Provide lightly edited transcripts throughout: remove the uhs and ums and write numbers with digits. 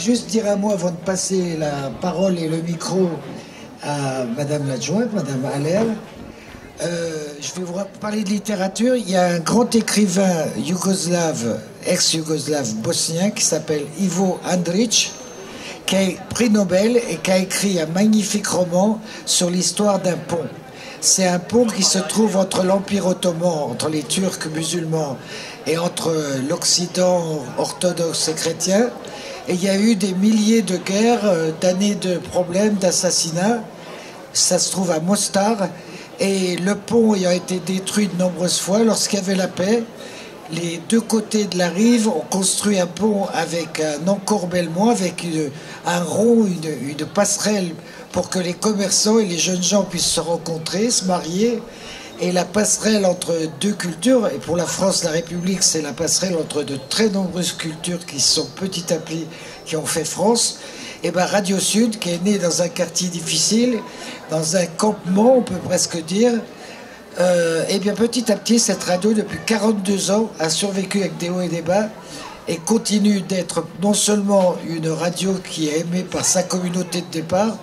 juste dire un mot avant de passer la parole et le micro à Madame l'adjointe, Madame Haller. Je vais vous parler de littérature. Il y a un grand écrivain yougoslave, ex-yougoslave bosnien, qui s'appelle Ivo Andrić, qui a prix Nobel et qui a écrit un magnifique roman sur l'histoire d'un pont. C'est un pont qui se trouve entre l'Empire ottoman, entre les Turcs musulmans et entre l'Occident orthodoxe et chrétien. Et il y a eu des milliers de guerres, d'années de problèmes, d'assassinats. Ça se trouve à Mostar. Et le pont ayant été détruit de nombreuses fois, lorsqu'il y avait la paix, les deux côtés de la rive ont construit un pont avec un encorbellement, avec un rond, une passerelle pour que les commerçants et les jeunes gens puissent se rencontrer, se marier. Et la passerelle entre deux cultures, et pour la France, la République, c'est la passerelle entre de très nombreuses cultures qui sont petit à petit, qui ont fait France. Et bien Radio Sud, qui est né dans un quartier difficile, dans un campement, on peut presque dire, et bien petit à petit, cette radio, depuis 42 ans, a survécu avec des hauts et des bas, et continue d'être non seulement une radio qui est aimée par sa communauté de départ,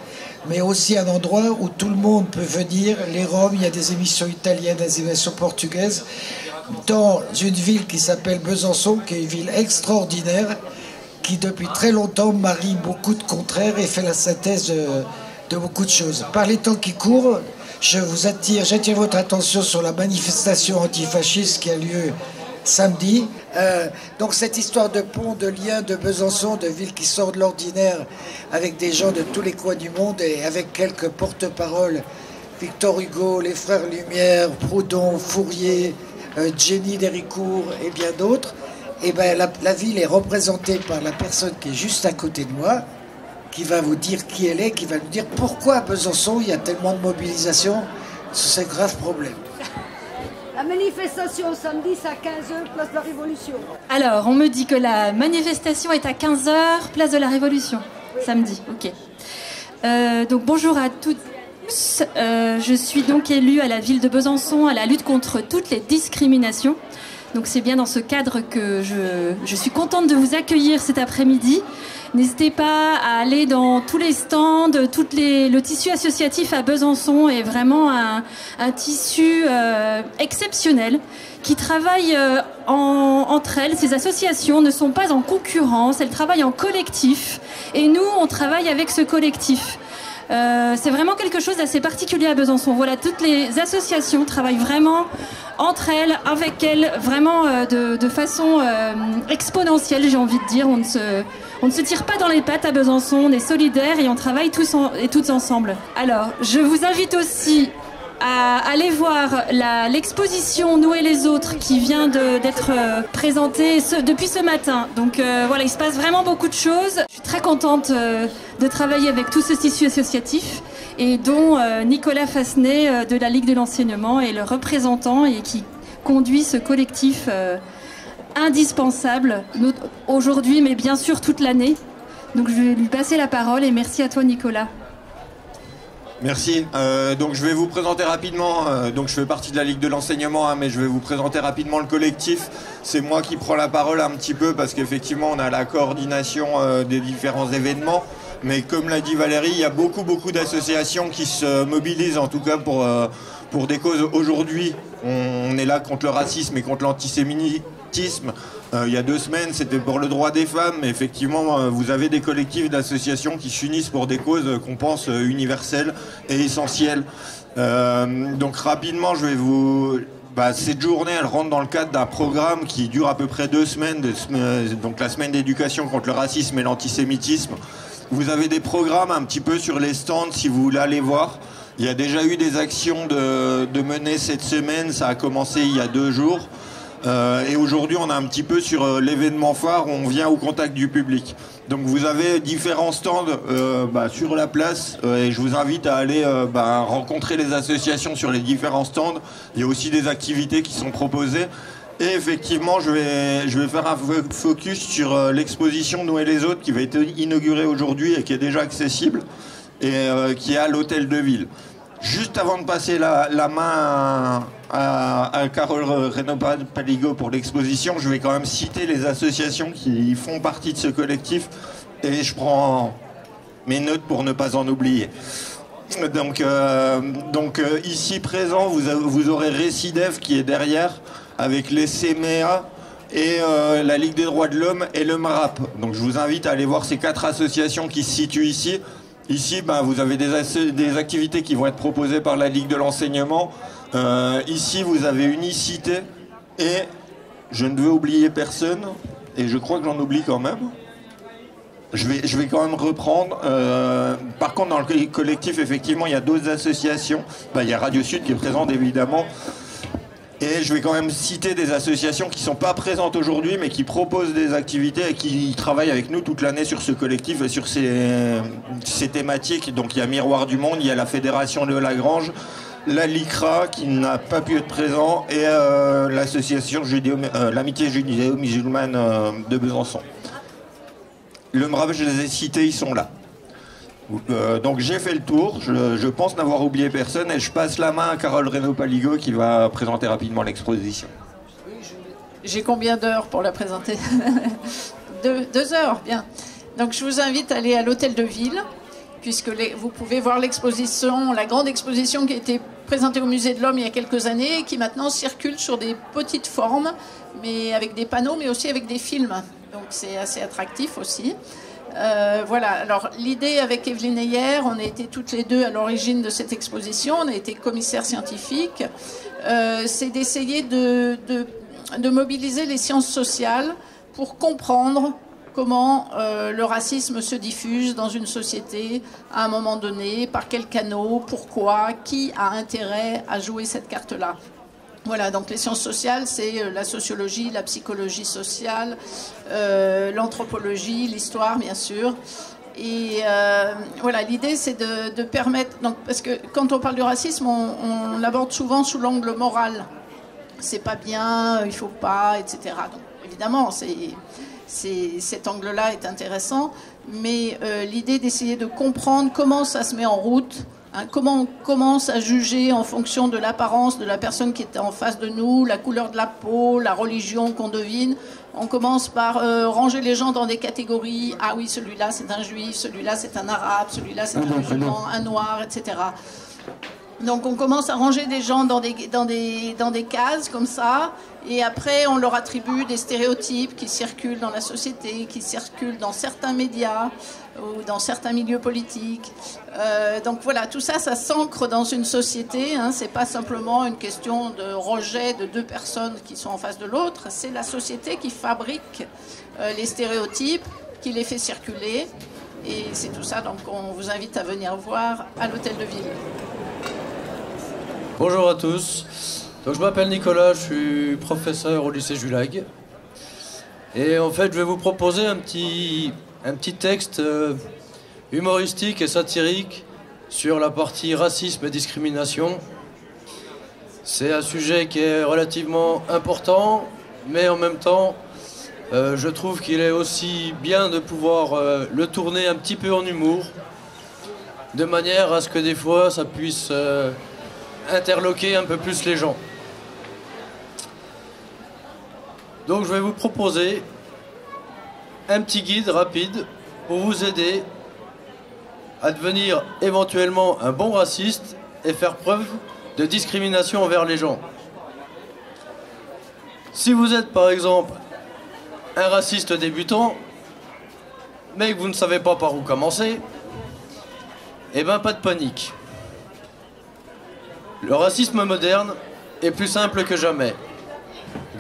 mais aussi un endroit où tout le monde peut venir, les Roms, il y a des émissions italiennes, des émissions portugaises, dans une ville qui s'appelle Besançon, qui est une ville extraordinaire, qui depuis très longtemps marie beaucoup de contraires et fait la synthèse de beaucoup de choses. Par les temps qui courent, j'attire votre attention sur la manifestation antifasciste qui a lieu samedi. Donc cette histoire de pont, de lien de Besançon, de ville qui sort de l'ordinaire, avec des gens de tous les coins du monde et avec quelques porte-paroles, Victor Hugo, les frères Lumière, Proudhon, Fourier, Jenny Déricourt et bien d'autres. Et ben la ville est représentée par la personne qui est juste à côté de moi, qui va vous dire qui elle est, qui va nous dire pourquoi à Besançon il y a tellement de mobilisation sur ces graves problèmes. La manifestation samedi, c'est à 15h, place de la Révolution. Alors, on me dit que la manifestation est à 15h, place de la Révolution. Oui. Samedi, ok. Donc bonjour à toutes. Je suis donc élue à la ville de Besançon à la lutte contre toutes les discriminations. Donc c'est bien dans ce cadre que je suis contente de vous accueillir cet après-midi. N'hésitez pas à aller dans tous les stands, le tissu associatif à Besançon est vraiment un tissu exceptionnel qui travaille entre elles. Ces associations ne sont pas en concurrence, elles travaillent en collectif et nous on travaille avec ce collectif. C'est vraiment quelque chose d'assez particulier à Besançon. Voilà, toutes les associations travaillent vraiment entre elles, avec elles, vraiment de façon exponentielle, j'ai envie de dire. On ne se tire pas dans les pattes à Besançon, on est solidaires et on travaille tous et toutes ensemble. Alors, je vous invite aussi à aller voir l'exposition Nous et les autres qui vient d'être présentée depuis ce matin. Donc voilà, il se passe vraiment beaucoup de choses. Je suis très contente de travailler avec tout ce tissu associatif et dont Nicolas Fassenet de la Ligue de l'enseignement est le représentant et qui conduit ce collectif indispensable aujourd'hui, mais bien sûr toute l'année. Donc je vais lui passer la parole et merci à toi Nicolas. Merci. Donc je vais vous présenter rapidement, donc je fais partie de la Ligue de l'enseignement, mais je vais vous présenter rapidement le collectif. C'est moi qui prends la parole un petit peu parce qu'effectivement on a la coordination des différents événements. Mais comme l'a dit Valérie, il y a beaucoup d'associations qui se mobilisent en tout cas pour des causes. Aujourd'hui, on est là contre le racisme et contre l'antisémitisme. Il y a 2 semaines, c'était pour le droit des femmes. Mais effectivement, vous avez des collectifs d'associations qui s'unissent pour des causes qu'on pense universelles et essentielles. Donc rapidement, je vais vous... cette journée, elle rentre dans le cadre d'un programme qui dure à peu près 2 semaines, donc la semaine d'éducation contre le racisme et l'antisémitisme. Vous avez des programmes un petit peu sur les stands si vous voulez aller voir. Il y a déjà eu des actions de mener cette semaine, ça a commencé il y a 2 jours. Et aujourd'hui, on est un petit peu sur l'événement phare où on vient au contact du public. Donc vous avez différents stands sur la place et je vous invite à aller rencontrer les associations sur les différents stands. Il y a aussi des activités qui sont proposées. Et effectivement, je vais faire un focus sur l'exposition Nous et les autres qui va être inaugurée aujourd'hui et qui est déjà accessible et qui est à l'hôtel de ville. Juste avant de passer la main à Carole Reynaud-Paligo pour l'exposition, je vais quand même citer les associations qui font partie de ce collectif et je prends mes notes pour ne pas en oublier. Donc, ici présent, vous aurez Récidev qui est derrière, avec les CMEA et la Ligue des droits de l'homme et le MRAP. Donc je vous invite à aller voir ces 4 associations qui se situent ici. Ici, vous avez des activités qui vont être proposées par la Ligue de l'enseignement. Ici, vous avez Unicité et je ne veux oublier personne, et je crois que j'en oublie quand même. Je vais quand même reprendre. Par contre, dans le collectif, effectivement, il y a d'autres associations. Il y a Radio Sud qui est présente, évidemment. Et je vais quand même citer des associations qui ne sont pas présentes aujourd'hui, mais qui proposent des activités et qui travaillent avec nous toute l'année sur ce collectif et sur ces thématiques. Donc il y a Miroir du Monde, il y a la Fédération de Lagrange, la LICRA qui n'a pas pu être présent, et l'association l'Amitié judéo-musulmane de Besançon. Le MRAP, je les ai cités, ils sont là. Donc j'ai fait le tour, je pense n'avoir oublié personne, et je passe la main à Carole Reynaud-Paligo qui va présenter rapidement l'exposition. J'ai combien d'heures pour la présenter? 2 heures, bien. Donc je vous invite à aller à l'Hôtel de Ville, puisque vous pouvez voir l'exposition, la grande exposition qui a été présentée au Musée de l'Homme il y a quelques années, et qui maintenant circule sur des petites formes, mais avec des panneaux, mais aussi avec des films. Donc c'est assez attractif aussi. Voilà, alors l'idée avec Evelyne Heyer, on a été toutes les deux à l'origine de cette exposition, on a été commissaire scientifique, c'est d'essayer de mobiliser les sciences sociales pour comprendre comment le racisme se diffuse dans une société à un moment donné, par quels canaux, pourquoi, qui a intérêt à jouer cette carte-là. Voilà, donc les sciences sociales, c'est la sociologie, la psychologie sociale, l'anthropologie, l'histoire, bien sûr. Et voilà, l'idée, c'est de permettre... Donc, parce que quand on parle du racisme, on l'aborde souvent sous l'angle moral. C'est pas bien, il faut pas, etc. Donc, évidemment, cet angle-là est intéressant, mais l'idée d'essayer de comprendre comment ça se met en route, comment on commence à juger en fonction de l'apparence de la personne qui est en face de nous, la couleur de la peau, la religion qu'on devine. On commence par ranger les gens dans des catégories. Ah oui, celui-là c'est un juif, celui-là c'est un arabe, celui-là c'est un musulman, un noir, etc. Donc on commence à ranger des gens dans des cases comme ça, et après on leur attribue des stéréotypes qui circulent dans la société, qui circulent dans certains médias ou dans certains milieux politiques. Donc voilà, tout ça, ça s'ancre dans une société, hein. C'est pas simplement une question de rejet de 2 personnes qui sont en face de l'autre, c'est la société qui fabrique les stéréotypes, qui les fait circuler, et c'est tout ça, donc on vous invite à venir voir à l'Hôtel de Ville. Bonjour à tous, donc je m'appelle Nicolas, je suis professeur au lycée Julag. Et en fait je vais vous proposer un petit texte humoristique et satirique sur la partie racisme et discrimination. C'est un sujet qui est relativement important, mais en même temps je trouve qu'il est aussi bien de pouvoir le tourner un petit peu en humour, de manière à ce que des fois ça puisse... interloquer un peu plus les gens. Donc je vais vous proposer un petit guide rapide pour vous aider à devenir éventuellement un bon raciste et faire preuve de discrimination envers les gens. Si vous êtes par exemple un raciste débutant, mais que vous ne savez pas par où commencer, eh ben pas de panique. Le racisme moderne est plus simple que jamais.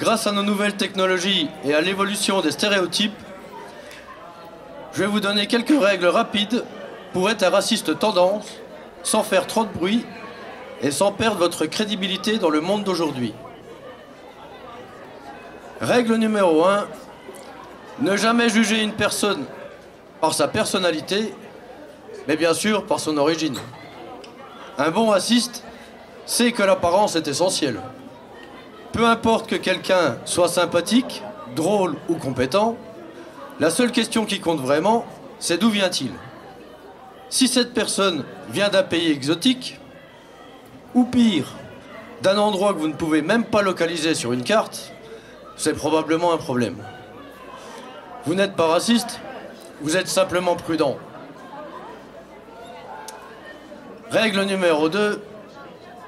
Grâce à nos nouvelles technologies et à l'évolution des stéréotypes, je vais vous donner quelques règles rapides pour être un raciste tendance, sans faire trop de bruit et sans perdre votre crédibilité dans le monde d'aujourd'hui. Règle numéro 1, ne jamais juger une personne par sa personnalité, mais bien sûr par son origine. Un bon raciste sait que l'apparence est essentielle. Peu importe que quelqu'un soit sympathique, drôle ou compétent, la seule question qui compte vraiment, c'est d'où vient-il. Si cette personne vient d'un pays exotique, ou pire, d'un endroit que vous ne pouvez même pas localiser sur une carte, c'est probablement un problème. Vous n'êtes pas raciste, vous êtes simplement prudent. Règle numéro 2,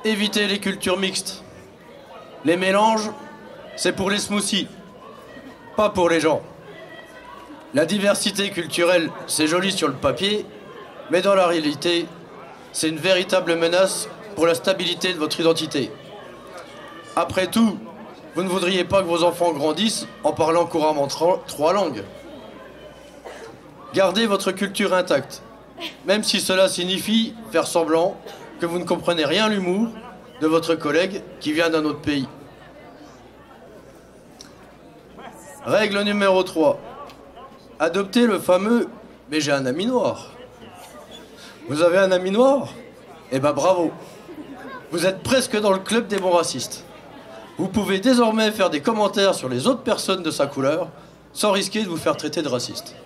évitez les cultures mixtes. Les mélanges, c'est pour les smoothies, pas pour les gens. La diversité culturelle, c'est joli sur le papier, mais dans la réalité, c'est une véritable menace pour la stabilité de votre identité. Après tout, vous ne voudriez pas que vos enfants grandissent en parlant couramment 3 langues. Gardez votre culture intacte, même si cela signifie faire semblant que vous ne comprenez rien à l'humour de votre collègue qui vient d'un autre pays. Règle numéro 3. Adoptez le fameux « mais j'ai un ami noir ». Vous avez un ami noir? Eh ben bravo. Vous êtes presque dans le club des bons racistes. Vous pouvez désormais faire des commentaires sur les autres personnes de sa couleur sans risquer de vous faire traiter de raciste.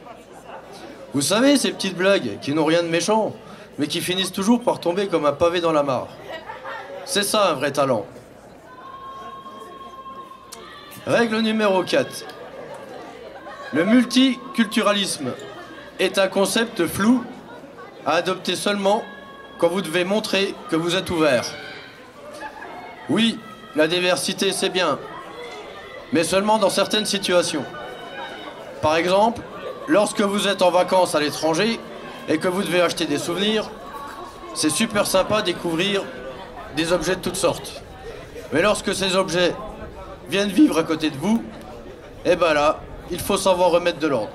Vous savez, ces petites blagues qui n'ont rien de méchant, mais qui finissent toujours par tomber comme un pavé dans la mare. C'est ça un vrai talent. Règle numéro 4. Le multiculturalisme est un concept flou à adopter seulement quand vous devez montrer que vous êtes ouvert. Oui, la diversité c'est bien, mais seulement dans certaines situations. Par exemple, lorsque vous êtes en vacances à l'étranger et que vous devez acheter des souvenirs, c'est super sympa de découvrir des objets de toutes sortes. Mais lorsque ces objets viennent vivre à côté de vous, eh ben là, il faut savoir remettre de l'ordre.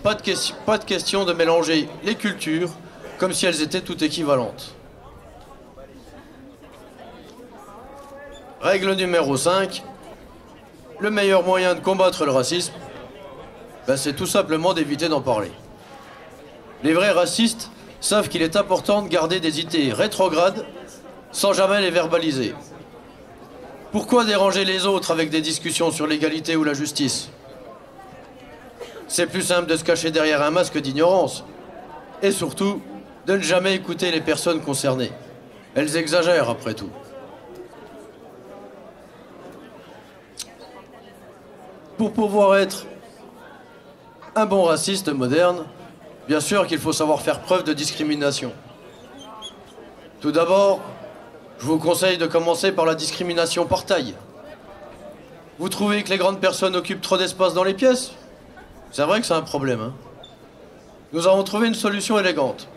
Pas de question de mélanger les cultures comme si elles étaient toutes équivalentes. Règle numéro 5. Le meilleur moyen de combattre le racisme, c'est tout simplement d'éviter d'en parler. Les vrais racistes savent qu'il est important de garder des idées rétrogrades sans jamais les verbaliser. Pourquoi déranger les autres avec des discussions sur l'égalité ou la justice? C'est plus simple de se cacher derrière un masque d'ignorance. Et surtout, de ne jamais écouter les personnes concernées. Elles exagèrent après tout. Pour pouvoir être un bon raciste moderne, bien sûr qu'il faut savoir faire preuve de discrimination. Tout d'abord, je vous conseille de commencer par la discrimination par taille. Vous trouvez que les grandes personnes occupent trop d'espace dans les pièces? C'est vrai que c'est un problème, hein. Nous avons trouvé une solution élégante.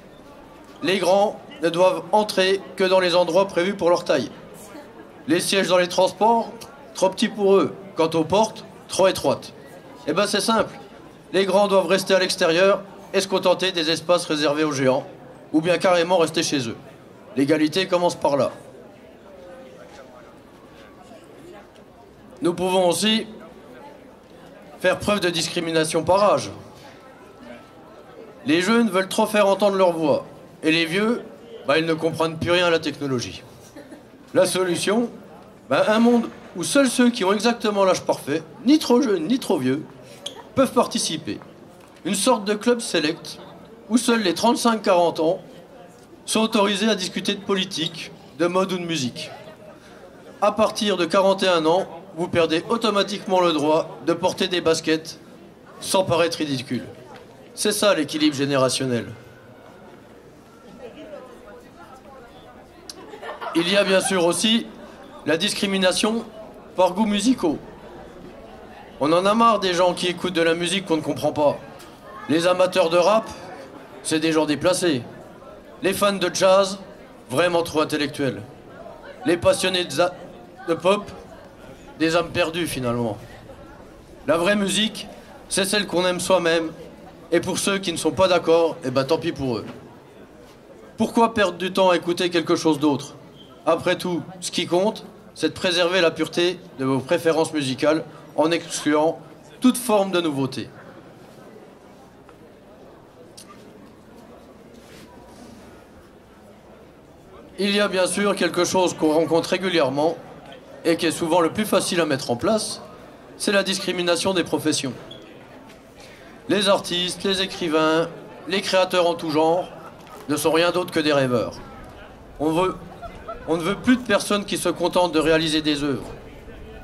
Les grands ne doivent entrer que dans les endroits prévus pour leur taille. Les sièges dans les transports, trop petits pour eux. Quant aux portes, trop étroites. Eh ben c'est simple. Les grands doivent rester à l'extérieur et se contenter des espaces réservés aux géants, ou bien carrément rester chez eux. L'égalité commence par là. Nous pouvons aussi faire preuve de discrimination par âge. Les jeunes veulent trop faire entendre leur voix, et les vieux, ils ne comprennent plus rien à la technologie. La solution, un monde où seuls ceux qui ont exactement l'âge parfait, ni trop jeunes ni trop vieux, peuvent participer. Une sorte de club select, où seuls les 35-40 ans sont autorisés à discuter de politique, de mode ou de musique. À partir de 41 ans, vous perdez automatiquement le droit de porter des baskets sans paraître ridicule. C'est ça l'équilibre générationnel. Il y a bien sûr aussi la discrimination par goûts musicaux. On en a marre des gens qui écoutent de la musique qu'on ne comprend pas. Les amateurs de rap, c'est des gens déplacés. Les fans de jazz, vraiment trop intellectuels. Les passionnés de pop, des âmes perdues finalement. La vraie musique, c'est celle qu'on aime soi-même. Et pour ceux qui ne sont pas d'accord, tant pis pour eux. Pourquoi perdre du temps à écouter quelque chose d'autre? Après tout, ce qui compte, c'est de préserver la pureté de vos préférences musicales en excluant toute forme de nouveauté. Il y a bien sûr quelque chose qu'on rencontre régulièrement et qui est souvent le plus facile à mettre en place, c'est la discrimination des professions. Les artistes, les écrivains, les créateurs en tout genre ne sont rien d'autre que des rêveurs. On ne veut plus de personnes qui se contentent de réaliser des œuvres,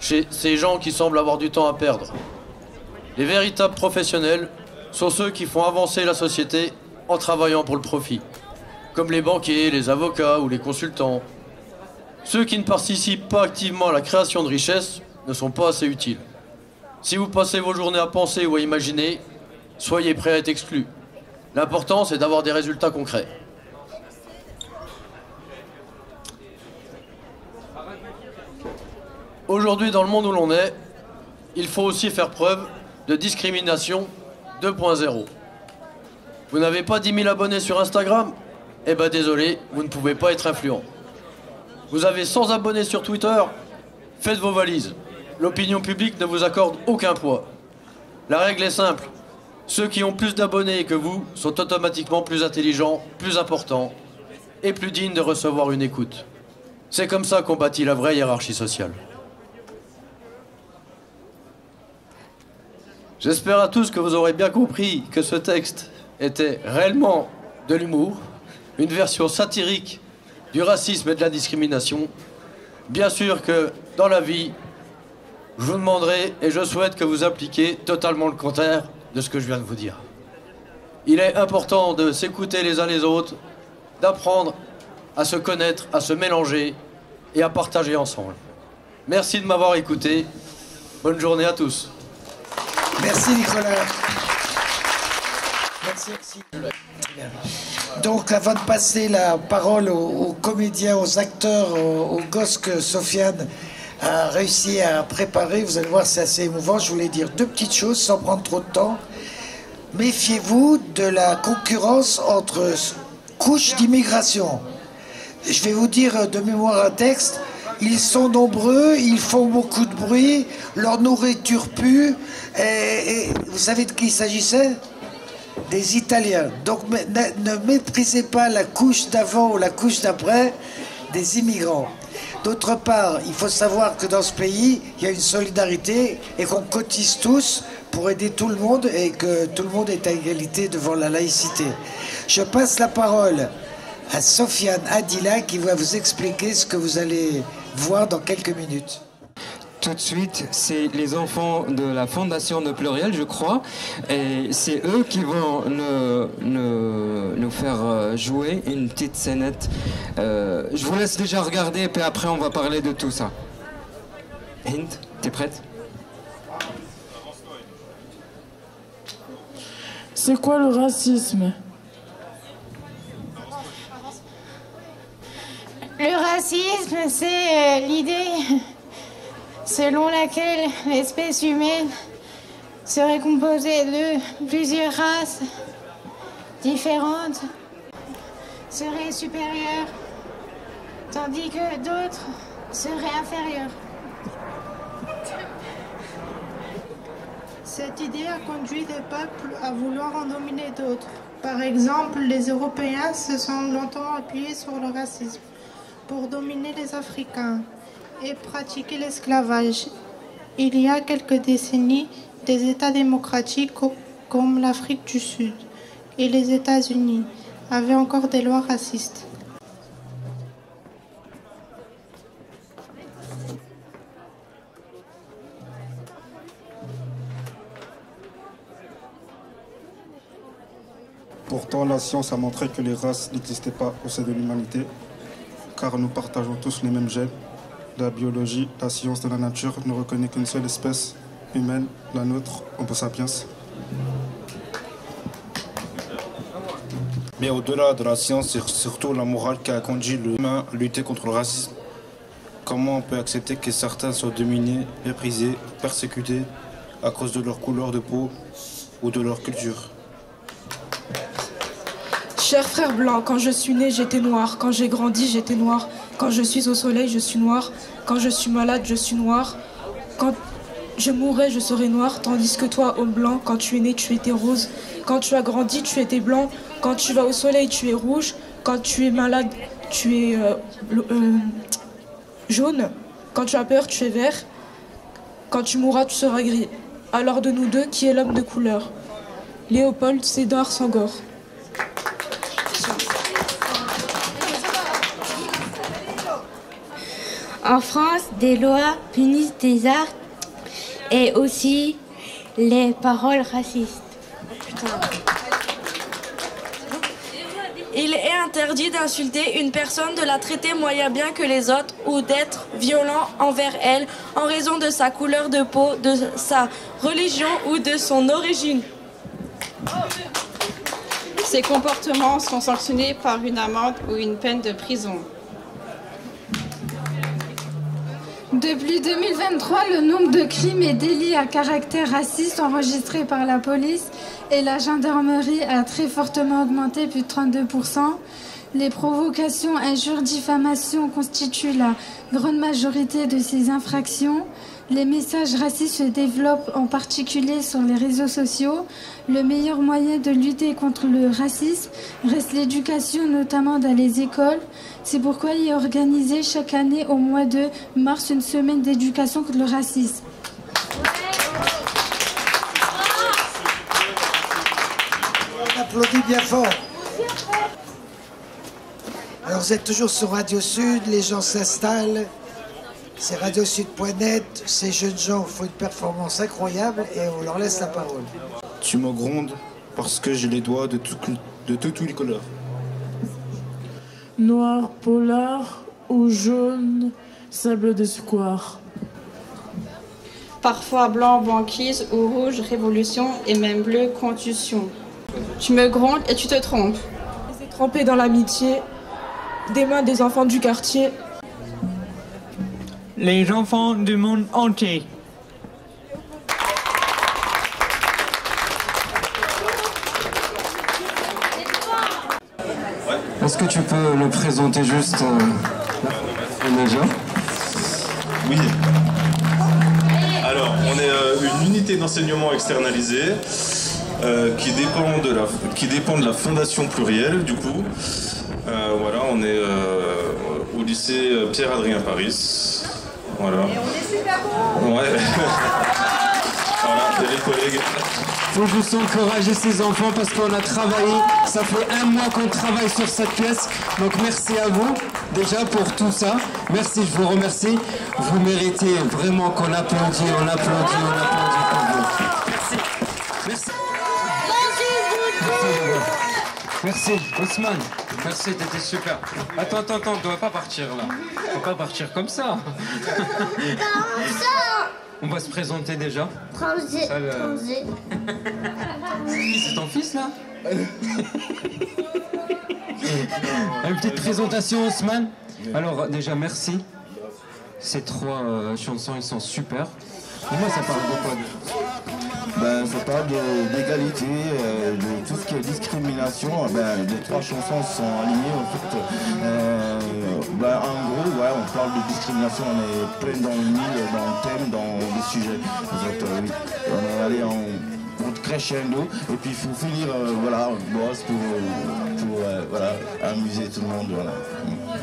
chez ces gens qui semblent avoir du temps à perdre. Les véritables professionnels sont ceux qui font avancer la société en travaillant pour le profit, comme les banquiers, les avocats ou les consultants. Ceux qui ne participent pas activement à la création de richesses ne sont pas assez utiles. Si vous passez vos journées à penser ou à imaginer, soyez prêts à être exclus. L'important, c'est d'avoir des résultats concrets. Aujourd'hui, dans le monde où l'on est, il faut aussi faire preuve de discrimination 2.0. Vous n'avez pas 10 000 abonnés sur Instagram? Eh ben désolé, vous ne pouvez pas être influent. Vous avez 100 abonnés sur Twitter? Faites vos valises. L'opinion publique ne vous accorde aucun poids. La règle est simple. Ceux qui ont plus d'abonnés que vous sont automatiquement plus intelligents, plus importants et plus dignes de recevoir une écoute. C'est comme ça qu'on bâtit la vraie hiérarchie sociale. J'espère à tous que vous aurez bien compris que ce texte était réellement de l'humour, une version satirique du racisme et de la discrimination. Bien sûr que dans la vie, je vous demanderai et je souhaite que vous appliquiez totalement le contraire de ce que je viens de vous dire. Il est important de s'écouter les uns les autres, d'apprendre à se connaître, à se mélanger et à partager ensemble. Merci de m'avoir écouté. Bonne journée à tous. Merci Nicolas. Merci Alexis. Donc avant de passer la parole aux comédiens, aux acteurs, aux gosses que Sofiane a réussi à préparer, vous allez voir c'est assez émouvant, je voulais dire deux petites choses sans prendre trop de temps. Méfiez-vous de la concurrence entre couches d'immigration. Je vais vous dire de mémoire un texte. Ils sont nombreux, ils font beaucoup de bruit, leur nourriture pue. Et vous savez de qui il s'agissait? Des Italiens. Donc ne méprisez pas la couche d'avant ou la couche d'après des immigrants. D'autre part, il faut savoir que dans ce pays, il y a une solidarité et qu'on cotise tous pour aider tout le monde et que tout le monde est à égalité devant la laïcité. Je passe la parole à Sofiane Adila qui va vous expliquer ce que vous allez voir dans quelques minutes. Tout de suite, c'est les enfants de la Fondation de Pluriel, je crois, et c'est eux qui vont nous faire jouer une petite scénette. Je vous laisse déjà regarder, puis après on va parler de tout ça. Hind, t'es prête? C'est quoi le racisme? Le racisme, c'est l'idée selon laquelle l'espèce humaine serait composée de plusieurs races différentes, serait supérieure, tandis que d'autres seraient inférieures. Cette idée a conduit des peuples à vouloir en dominer d'autres. Par exemple, les Européens se sont longtemps appuyés sur le racisme pour dominer les Africains et pratiquer l'esclavage. Il y a quelques décennies, des États démocratiques comme l'Afrique du Sud et les États-Unis avaient encore des lois racistes. Pourtant, la science a montré que les races n'existaient pas au sein de l'humanité, car nous partageons tous les mêmes gènes. La biologie, la science de la nature ne reconnaît qu'une seule espèce humaine, la nôtre, Homo sapiens. Mais au-delà de la science, c'est surtout la morale qui a conduit l'humain à lutter contre le racisme. Comment on peut accepter que certains soient dominés, méprisés, persécutés à cause de leur couleur de peau ou de leur culture? Cher frère blanc, quand je suis né, j'étais noir. Quand j'ai grandi, j'étais noir. Quand je suis au soleil, je suis noir. Quand je suis malade, je suis noir. Quand je mourrai, je serai noir. Tandis que toi, homme blanc, quand tu es né, tu étais rose. Quand tu as grandi, tu étais blanc. Quand tu vas au soleil, tu es rouge. Quand tu es malade, tu es jaune. Quand tu as peur, tu es vert. Quand tu mourras, tu seras gris. Alors de nous deux, qui est l'homme de couleur? Léopold Sédar Senghor. En France, des lois punissent des arts et aussi les paroles racistes. Il est interdit d'insulter une personne, de la traiter moyen bien que les autres ou d'être violent envers elle en raison de sa couleur de peau, de sa religion ou de son origine. Ces comportements sont sanctionnés par une amende ou une peine de prison. Depuis 2023, le nombre de crimes et délits à caractère raciste enregistrés par la police et la gendarmerie a très fortement augmenté, plus de 32%. Les provocations, injures, diffamations constituent la grande majorité de ces infractions. Les messages racistes se développent en particulier sur les réseaux sociaux. Le meilleur moyen de lutter contre le racisme reste l'éducation, notamment dans les écoles. C'est pourquoi il est organisé chaque année au mois de mars une semaine d'éducation contre le racisme. On applaudit bien fort. Alors vous êtes toujours sur Radio Sud, les gens s'installent. C'est radiosud.net, ces jeunes gens font une performance incroyable et on leur laisse la parole. Tu me grondes parce que j'ai les doigts de toutes les couleurs. Noir, polar ou jaune, sable de square. Parfois blanc, banquise ou rouge, révolution et même bleu, contusion. Tu me grondes et tu te trompes. C'est trempé dans l'amitié, des mains des enfants du quartier. Les enfants du monde entier. Est-ce que tu peux le présenter juste déjà? Oui. Alors, on est une unité d'enseignement externalisée qui dépend de la Fondation Pluriel, du coup. Voilà, on est au lycée Pierre-Adrien Paris. Voilà. Et on est super bons. Ouais. Voilà, c'est les collègues. Faut que je sens encourager ces enfants parce qu'on a travaillé, ça fait 1 mois qu'on travaille sur cette pièce. Donc merci à vous déjà pour tout ça. Merci, je vous remercie. Vous méritez vraiment qu'on applaudit, on applaudit pour vous. Merci. Merci, Ousmane. Merci, t'étais super. Attends, on doit pas partir là. On va pas partir comme ça. On va se présenter déjà. Transi. C'est ton fils là? Une petite présentation, Ousmane. Alors déjà merci. Ces 3 chansons, ils sont super. Dis-moi, ça parle de quoi? Ça parle d'égalité, de tout ce qui est discrimination. Les 3 chansons sont alignées en fait. En gros, on parle de discrimination, on est plein dans le mille, dans le thème, dans le sujet. En fait, on est allé en crescendo et puis il faut finir boss pour amuser tout le monde. Voilà.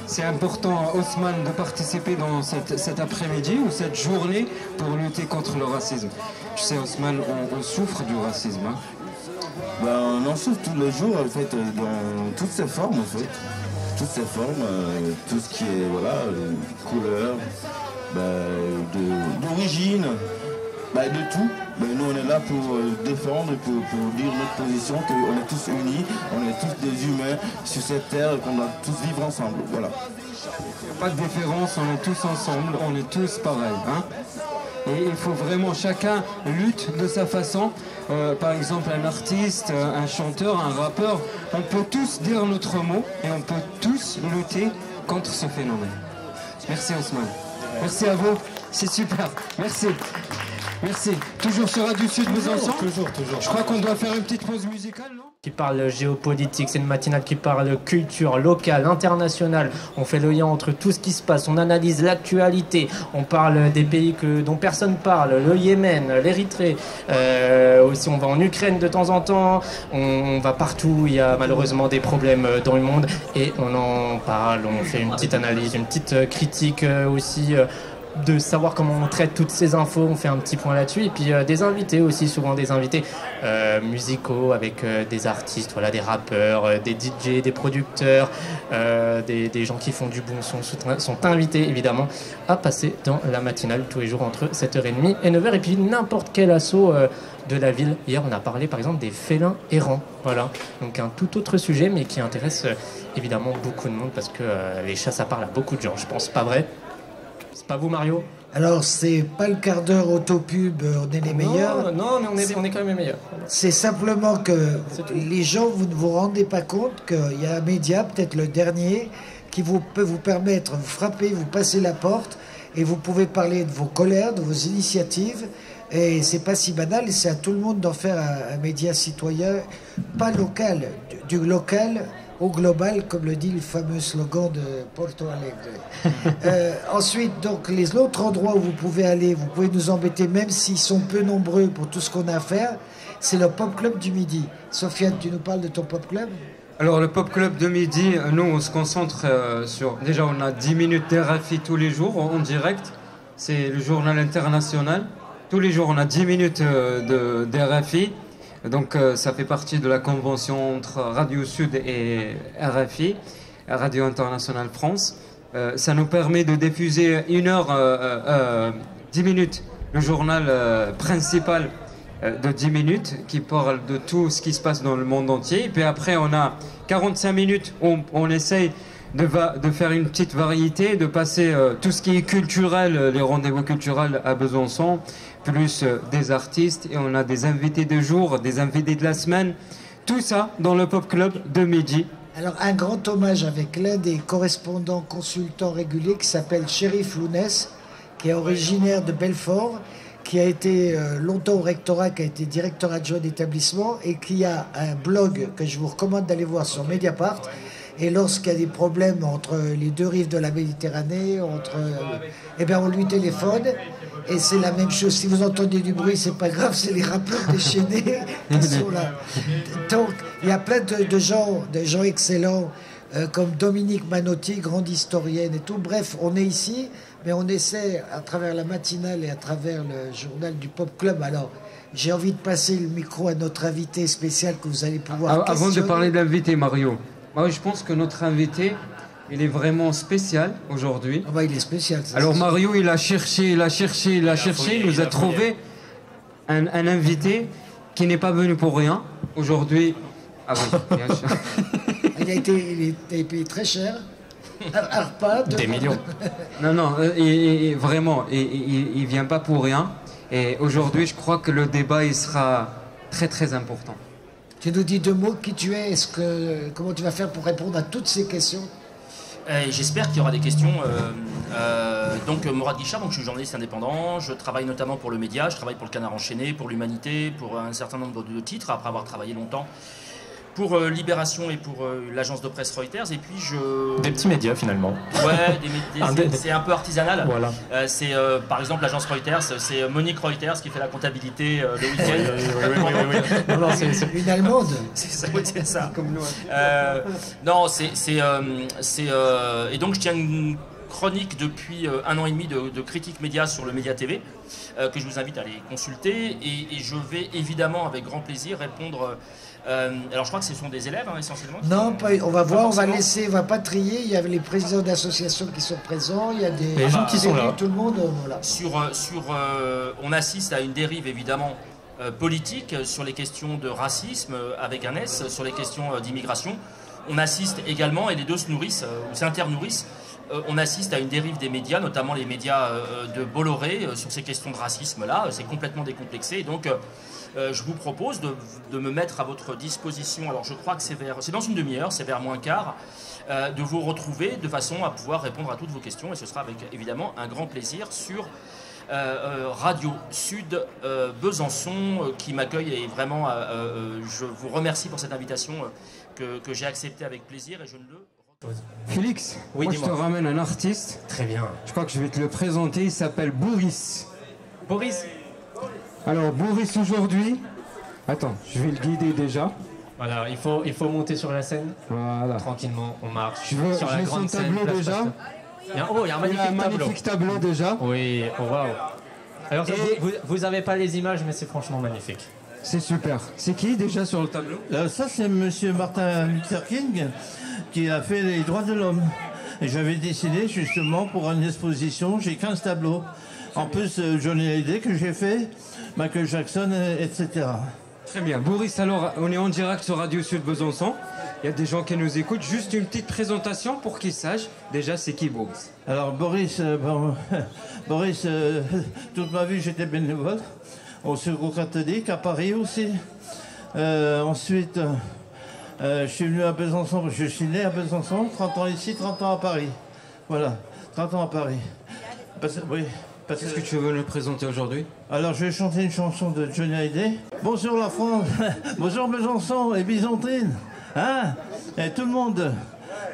C'est important, Ousmane, de participer dans cet après-midi ou cette journée pour lutter contre le racisme. Tu sais, Ousmane, on souffre du racisme. Hein. On en souffre tous les jours, en fait, dans toutes ses formes, en fait. Toutes ces formes, tout ce qui est couleur, d'origine, de tout. Nous on est là pour défendre, pour dire notre position, qu'on est tous unis, on est tous des humains sur cette terre et qu'on doit tous vivre ensemble. Voilà. Pas de différence, on est tous ensemble, on est tous pareils. Hein. Et il faut vraiment, chacun lutte de sa façon. Par exemple, un artiste, un chanteur, un rappeur, on peut tous dire notre mot et on peut tous lutter contre ce phénomène. Merci Ousmane. Merci à vous, c'est super. Merci. Merci. Toujours sur Radio Sud Besançon. Toujours. Je crois qu'on doit faire une petite pause musicale, non? Qui parle géopolitique, c'est une matinale qui parle culture locale, internationale. On fait le lien entre tout ce qui se passe, on analyse l'actualité, on parle des pays dont personne parle, le Yémen, l'Érythrée, aussi on va en Ukraine de temps en temps, on va partout, il y a malheureusement des problèmes dans le monde et on en parle, on fait une petite analyse, une petite critique aussi de savoir comment on traite toutes ces infos, on fait un petit point là-dessus. Et puis des invités aussi, souvent des invités musicaux avec des artistes, voilà, des rappeurs, des DJ, des producteurs, des gens qui font du bon son sont invités évidemment à passer dans la matinale tous les jours entre 7h30 et 9h. Et puis n'importe quel assaut de la ville. Hier, on a parlé par exemple des félins errants. Voilà, donc un tout autre sujet, mais qui intéresse évidemment beaucoup de monde parce que les chats, ça parle à beaucoup de gens. Je pense, pas vrai? C'est pas vous, Mario? Alors, c'est pas le quart d'heure autopub, on est les meilleurs. Non, mais on est quand même les meilleurs. C'est simplement que les gens, vous ne vous rendez pas compte qu'il y a un média, peut-être le dernier, qui peut vous permettre, vous frapper, vous passer la porte, et vous pouvez parler de vos colères, de vos initiatives. Et c'est pas si banal, et c'est à tout le monde d'en faire un média citoyen, pas local, du local au global, comme le dit le fameux slogan de Porto Alegre. Ensuite, donc, les autres endroits où vous pouvez aller, vous pouvez nous embêter, même s'ils sont peu nombreux pour tout ce qu'on a à faire, c'est le Pop Club du Midi. Sofiane, tu nous parles de ton Pop Club? Alors, le Pop Club de Midi, nous, on se concentre sur... Déjà, on a 10 minutes d'RFI tous les jours, en direct. C'est le journal international. Tous les jours, on a 10 minutes d'RFI. Donc, ça fait partie de la convention entre Radio Sud et RFI, Radio Internationale France. Ça nous permet de diffuser 10 minutes, le journal principal de 10 minutes qui parle de tout ce qui se passe dans le monde entier. Et puis après, on a 45 minutes où on essaye de faire une petite variété, de passer tout ce qui est culturel, les rendez-vous culturels à Besançon, plus des artistes, et on a des invités de jour, des invités de la semaine, tout ça dans le Pop Club de Midi. Alors un grand hommage avec l'un des correspondants consultants réguliers qui s'appelle Chérif Lounès, qui est originaire de Belfort, qui a été longtemps au rectorat, qui a été directeur adjoint d'établissement et qui a un blog que je vous recommande d'aller voir sur Mediapart. Et lorsqu'il y a des problèmes entre les deux rives de la Méditerranée, eh bien on lui téléphone. Et c'est la même chose. Si vous entendez du bruit, c'est pas grave, c'est les rappeurs déchaînés qui sont là. Donc, il y a plein de gens excellents, comme Dominique Manotti, grande historienne et tout. Bref, on est ici, mais on essaie, à travers la matinale et à travers le journal du Pop Club. Alors, j'ai envie de passer le micro à notre invité spécial que vous allez pouvoir questionner. Avant de parler de l'invité, Mario, moi, je pense que notre invité... Il est vraiment spécial aujourd'hui. Ah bah il est spécial. Ça, alors Mario, il a cherché, il nous a trouvé un invité qui n'est pas venu pour rien. Aujourd'hui, ah oui, bien sûr. Il a été payé très cher. Un repas. Des millions. Non, vraiment, il vient pas pour rien. Et aujourd'hui, je crois que le débat, il sera très très important. Tu nous dis 2 mots, qui tu es, comment tu vas faire pour répondre à toutes ces questions? J'espère qu'il y aura des questions. Donc Mourad Guichard, donc je suis journaliste indépendant, je travaille notamment pour le Média, je travaille pour le Canard Enchaîné, pour l'Humanité, pour un certain nombre de titres, après avoir travaillé longtemps pour Libération et pour l'agence de presse Reuters. Et puis Des petits médias finalement. Ouais, c'est un peu artisanal. Voilà. C'est par exemple l'agence Reuters, c'est Monique Reuters qui fait la comptabilité le week-end. Oui. Non, c'est une Allemande. C'est ça. Comme nous. Non, et donc je tiens une chronique depuis 1 an et demi de critique média sur le Média TV que je vous invite à aller consulter et je vais évidemment avec grand plaisir répondre. Alors je crois que ce sont des élèves essentiellement. Non, on va voir, on va pas trier. Il y a les présidents d'associations qui sont présents, il y a des gens qui sont là. Tout le monde, voilà. On assiste à une dérive évidemment politique sur les questions de racisme avec un S, sur les questions d'immigration. On assiste également, et les deux se nourrissent ou s'internourrissent. On assiste à une dérive des médias, notamment les médias de Bolloré, sur ces questions de racisme-là. C'est complètement décomplexé. Et donc, je vous propose de me mettre à votre disposition. Alors, je crois que c'est dans une demi-heure, c'est vers moins quart, de vous retrouver de façon à pouvoir répondre à toutes vos questions. Et ce sera avec évidemment un grand plaisir sur Radio Sud Besançon qui m'accueille. Et vraiment, je vous remercie pour cette invitation que j'ai acceptée avec plaisir et je ne le... Félix, oui, moi je te ramène un artiste. Très bien. Je crois que je vais te le présenter, il s'appelle Boris. Boris. Alors Boris aujourd'hui... Attends, je vais le guider déjà. Voilà, il faut monter sur la scène. Voilà. Tranquillement, on marche. Je veux sur la grande son tableau scène, déjà. Il y a un magnifique tableau. Déjà. Oui, oh, waouh. Alors, vous n'avez pas les images, mais c'est franchement magnifique. C'est super. C'est qui déjà sur le tableau? Ça, c'est Monsieur Martin Luther King qui a fait les droits de l'homme. Et j'avais décidé justement pour une exposition, j'ai 15 tableaux. En plus, Johnny Hallyday que j'ai fait, Michael Jackson, etc. Très bien. Boris, alors, on est en direct sur Radio Sud Besançon. Il y a des gens qui nous écoutent. Juste une petite présentation pour qu'ils sachent. Déjà, c'est qui Boris? Alors, Boris, toute ma vie, j'étais bénévole au Secours catholique, à Paris aussi. Ensuite, je suis venu à Besançon, je suis né à Besançon, 30 ans ici, 30 ans à Paris. Voilà, 30 ans à Paris. Qu'est-ce que tu veux nous présenter aujourd'hui? Alors, je vais chanter une chanson de Johnny Hallyday. Bonjour la France, bonjour Besançon et Byzantine, hein? Et tout le monde,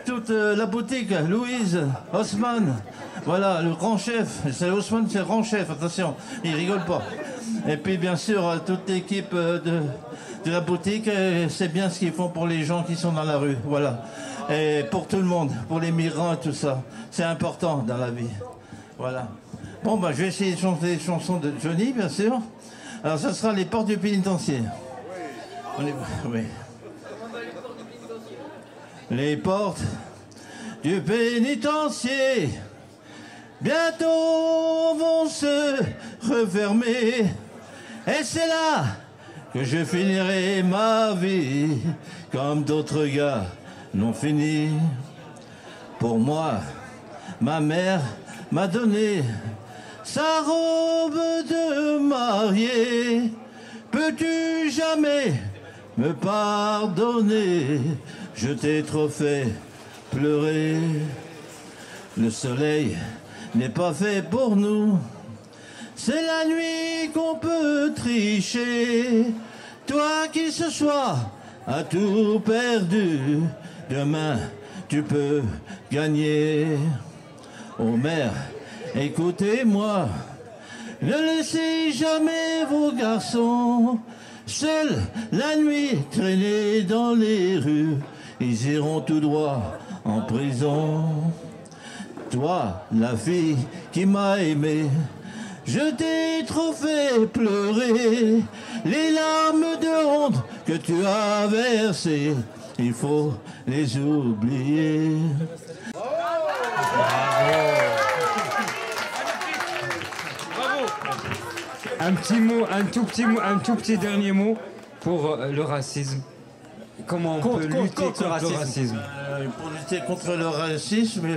toute la boutique, Louise, Haussmann, voilà, le grand chef. C'est Haussmann, c'est le grand chef, attention, il rigole pas. Et puis, bien sûr, toute l'équipe de la boutique, c'est bien ce qu'ils font pour les gens qui sont dans la rue, voilà. Et pour tout le monde, pour les migrants et tout ça. C'est important dans la vie, voilà. Bon, je vais essayer de chanter les chansons de Johnny, bien sûr. Alors, ça sera les portes du pénitencier. Oui. Les portes du pénitencier bientôt vont se refermer. Et c'est là que je finirai ma vie comme d'autres gars n'ont fini. Pour moi, ma mère m'a donné sa robe de mariée. Peux-tu jamais me pardonner? Je t'ai trop fait pleurer. Le soleil n'est pas fait pour nous. C'est la nuit qu'on peut tricher. Toi qui ce soir as tout perdu, demain tu peux gagner. Oh mère, écoutez-moi, ne laissez jamais vos garçons seuls la nuit traîner dans les rues. Ils iront tout droit en prison. Toi, la fille qui m'a aimé, je t'ai trop fait pleurer. Les larmes de honte que tu as versées, il faut les oublier. Un petit mot, un tout petit dernier mot pour le racisme. Comment on peut lutter contre le racisme? Pour lutter contre le racisme,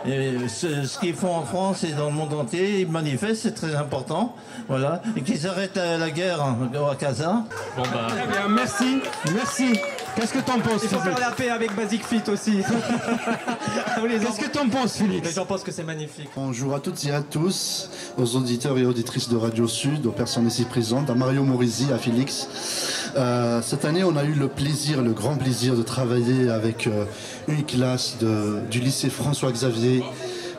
ce qu'ils font en France et dans le monde entier, ils manifestent, c'est très important. Voilà. Et qu'ils arrêtent la guerre à Gaza. Bon bah. Très bien, merci. Qu'est-ce que t'en penses? Il faut faire la paix avec Basic Fit aussi. Qu'est-ce que t'en penses, Félix? Les gens pensent que c'est magnifique. Bonjour à toutes et à tous, aux auditeurs et auditrices de Radio Sud, aux personnes ici présentes, à Mario Morisi, à Félix. Cette année, on a eu le grand plaisir de travailler avec une classe du lycée François-Xavier.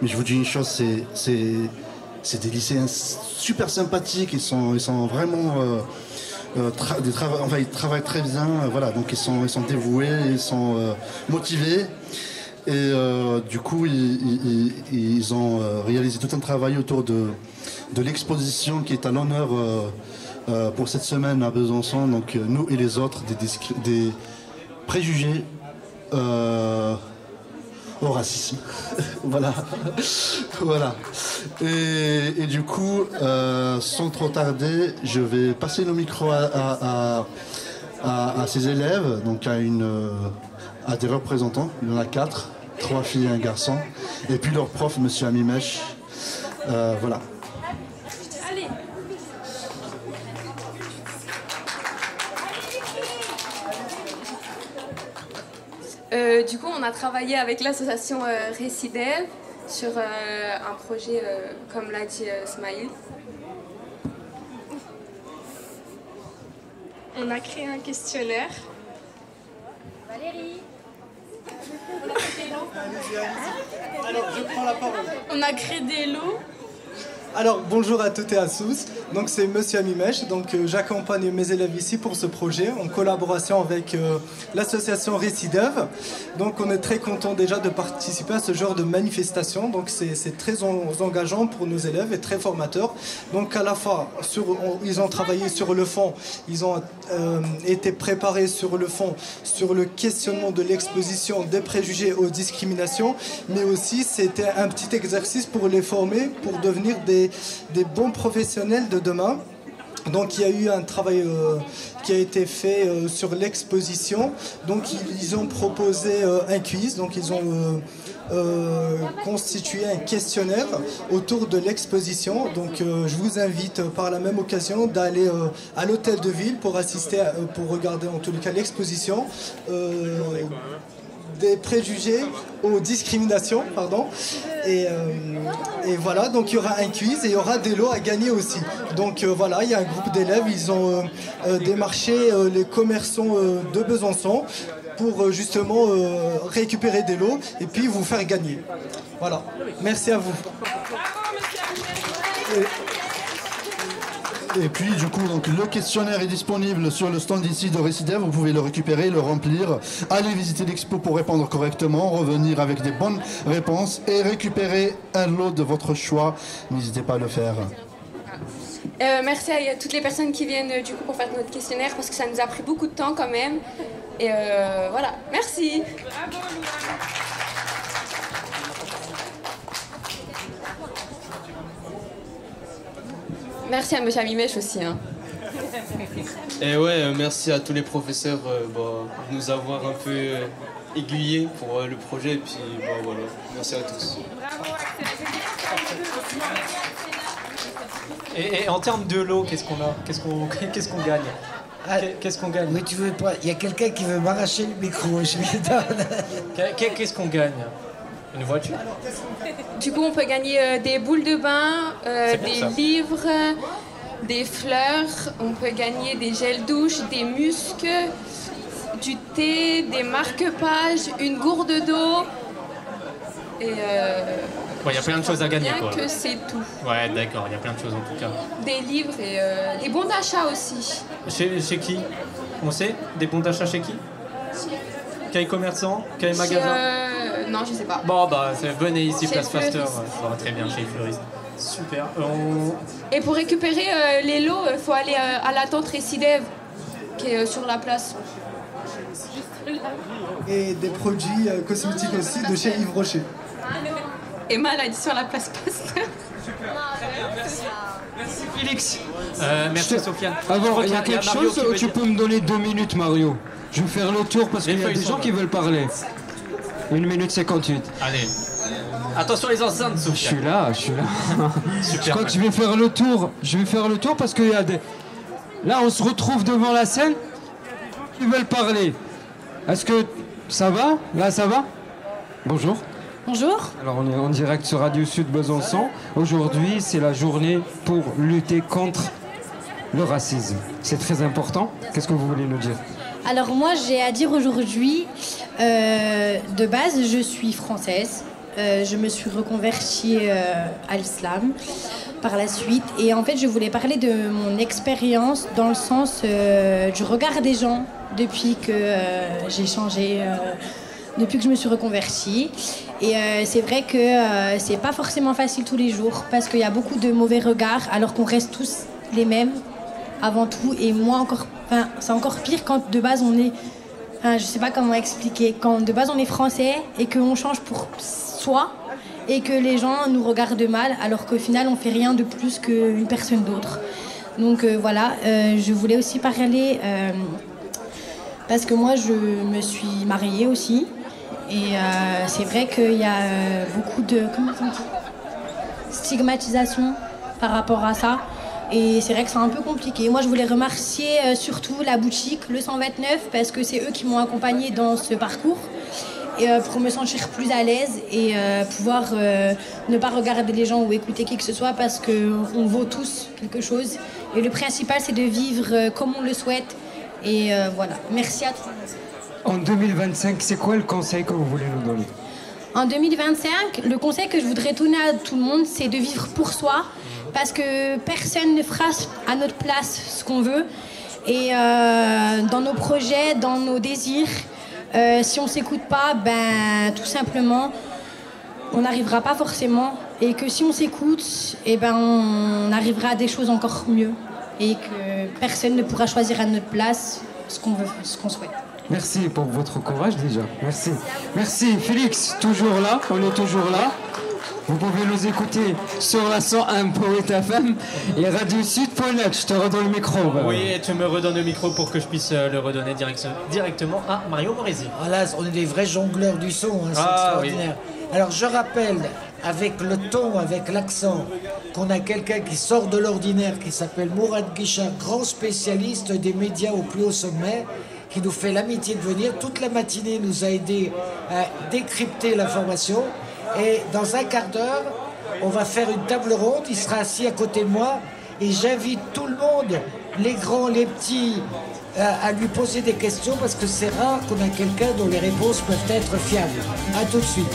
Mais je vous dis une chose, c'est des lycéens super sympathiques, ils sont vraiment... ils travaillent très bien, voilà, donc ils sont dévoués, ils sont motivés. Et du coup, ils ont réalisé tout un travail autour de l'exposition qui est à l'honneur pour cette semaine à Besançon. Donc nous et les autres, des préjugés au racisme. Voilà. Voilà. Et du coup, sans trop tarder, je vais passer le micro à ces élèves, donc à des représentants. Il y en a 4, 3 filles et un garçon. Et puis leur prof, monsieur Amimèche. Voilà. Allez. Du coup, on a travaillé avec l'association Récidev sur un projet, comme l'a dit Smaïl. On a créé un questionnaire. Valérie. Alors, je prends la parole. On a créé des lots Alors, bonjour à toutes et à tous. Donc, c'est Monsieur Amimèche. Donc, j'accompagne mes élèves ici pour ce projet en collaboration avec l'association Récidive. Donc, on est très content déjà de participer à ce genre de manifestation. Donc, c'est très engageant pour nos élèves et très formateur. Donc, à la fois, ils ont travaillé sur le fond, ils ont été préparés sur le fond, sur le questionnement de l'exposition des préjugés aux discriminations, mais aussi c'était un petit exercice pour les former, pour devenir des bons professionnels de demain. Donc il y a eu un travail qui a été fait sur l'exposition. Donc ils ont proposé un quiz, donc ils ont constitué un questionnaire autour de l'exposition. Donc je vous invite par la même occasion d'aller à l'hôtel de ville pour assister, pour regarder en tous les cas l'exposition. Des préjugés aux discriminations, pardon. Et voilà, donc il y aura un quiz et il y aura des lots à gagner aussi. Donc voilà, il y a un groupe d'élèves, ils ont démarché les commerçants de Besançon pour justement récupérer des lots et puis vous faire gagner. Voilà, merci à vous. Et puis du coup, donc, le questionnaire est disponible sur le stand ici de Récidive. Vous pouvez le récupérer, le remplir, aller visiter l'expo pour répondre correctement, revenir avec des bonnes réponses et récupérer un lot de votre choix. N'hésitez pas à le faire. Merci à toutes les personnes qui viennent du coup pour faire notre questionnaire parce que ça nous a pris beaucoup de temps quand même. Et voilà, merci. Merci à Monsieur Amimèche aussi. Hein. Et ouais, merci à tous les professeurs de nous avoir un peu aiguillés pour le projet. Et puis voilà, merci à tous. Et en termes de lot, qu'est-ce qu'on a? Qu'est-ce qu'on gagne? Qu'est-ce qu'on gagne? Mais tu veux pas. Il y a quelqu'un qui veut m'arracher le micro. Je lui donne. Qu'est-ce qu'on gagne? Une voiture? Du coup, on peut gagner des boules de bain, des livres, des fleurs. On peut gagner des gels douche, des muscs, du thé, des marque-pages, une gourde d'eau. Et il y a plein de choses à gagner, quoi. Que c'est tout. Ouais, d'accord, il y a plein de choses en tout cas. Des livres et des bons d'achat aussi. Chez qui? On sait? Des bons d'achat chez qui? Quel commerçant? Quel magasin? Non, je sais pas. Bon, venez ici, Chez Place Pasteur. Fleuriste. Très bien, chez Fleuriste. Super. Et pour récupérer les lots, il faut aller à la tente Récidive qui est sur la place. Et des produits cosmétiques aussi de chez Yves Rocher. Emma, elle a dit sur la place Pasteur. Merci Félix. Merci Sofiane. Avant, il y a quelque chose où tu peux me donner 2 minutes, Mario? Je vais faire le tour parce qu'il y a des gens qui veulent parler. 1 minute 58. Allez. Attention les enceintes, Sofiane. Je suis là. Je crois que je vais faire le tour. Je vais faire le tour parce qu'il y a des... Là, on se retrouve devant la scène. Ils veulent parler. Est-ce que ça va? Là, ça va? Bonjour. Bonjour. Alors, on est en direct sur Radio Sud Besançon. Aujourd'hui, c'est la journée pour lutter contre le racisme. C'est très important. Qu'est-ce que vous voulez nous dire? Alors moi j'ai à dire aujourd'hui, de base je suis française, je me suis reconvertie à l'islam par la suite et en fait je voulais parler de mon expérience dans le sens du regard des gens depuis que j'ai changé, depuis que je me suis reconvertie et c'est vrai que c'est pas forcément facile tous les jours parce qu'il y a beaucoup de mauvais regards alors qu'on reste tous les mêmes avant tout et moi encore. Enfin, c'est encore pire quand de base on est... Enfin, je sais pas comment expliquer. Quand de base on est français et qu'on change pour soi et que les gens nous regardent mal alors qu'au final on fait rien de plus qu'une personne d'autre. Donc voilà, je voulais aussi parler parce que moi je me suis mariée aussi et c'est vrai qu'il y a beaucoup de stigmatisation par rapport à ça. Et c'est vrai que c'est un peu compliqué. Moi, je voulais remercier surtout la boutique, le 129, parce que c'est eux qui m'ont accompagnée dans ce parcours. Et pour me sentir plus à l'aise et pouvoir ne pas regarder les gens ou écouter qui que ce soit parce qu'on vaut tous quelque chose. Et le principal, c'est de vivre comme on le souhaite. Et voilà. Merci à tous. En 2025, c'est quoi le conseil que vous voulez nous donner? En 2025, le conseil que je voudrais donner à tout le monde, c'est de vivre pour soi parce que personne ne fera à notre place ce qu'on veut. Et dans nos projets, dans nos désirs, si on ne s'écoute pas, ben, tout simplement, on n'arrivera pas forcément. Et que si on s'écoute, eh ben, on arrivera à des choses encore mieux. Et que personne ne pourra choisir à notre place ce qu'on veut, ce qu'on souhaite. Merci pour votre courage déjà. Merci. Merci Félix, toujours là, on est toujours là. Vous pouvez nous écouter sur la 101 Poète FM et Radio Sud.net. Je te redonne le micro. Oui, et tu me redonnes le micro pour que je puisse le redonner directement à Mario Morisi. Voilà, on est des vrais jongleurs du son, hein, c'est extraordinaire. Oui. Alors je rappelle, avec le ton, avec l'accent, qu'on a quelqu'un qui sort de l'ordinaire, qui s'appelle Mourad Guichard, grand spécialiste des médias au plus haut sommet, qui nous fait l'amitié de venir. Toute la matinée, nous a aidé à décrypter l'information. Et dans un quart d'heure, on va faire une table ronde. Il sera assis à côté de moi. Et j'invite tout le monde, les grands, les petits, à lui poser des questions parce que c'est rare qu'on a quelqu'un dont les réponses peuvent être fiables. À tout de suite.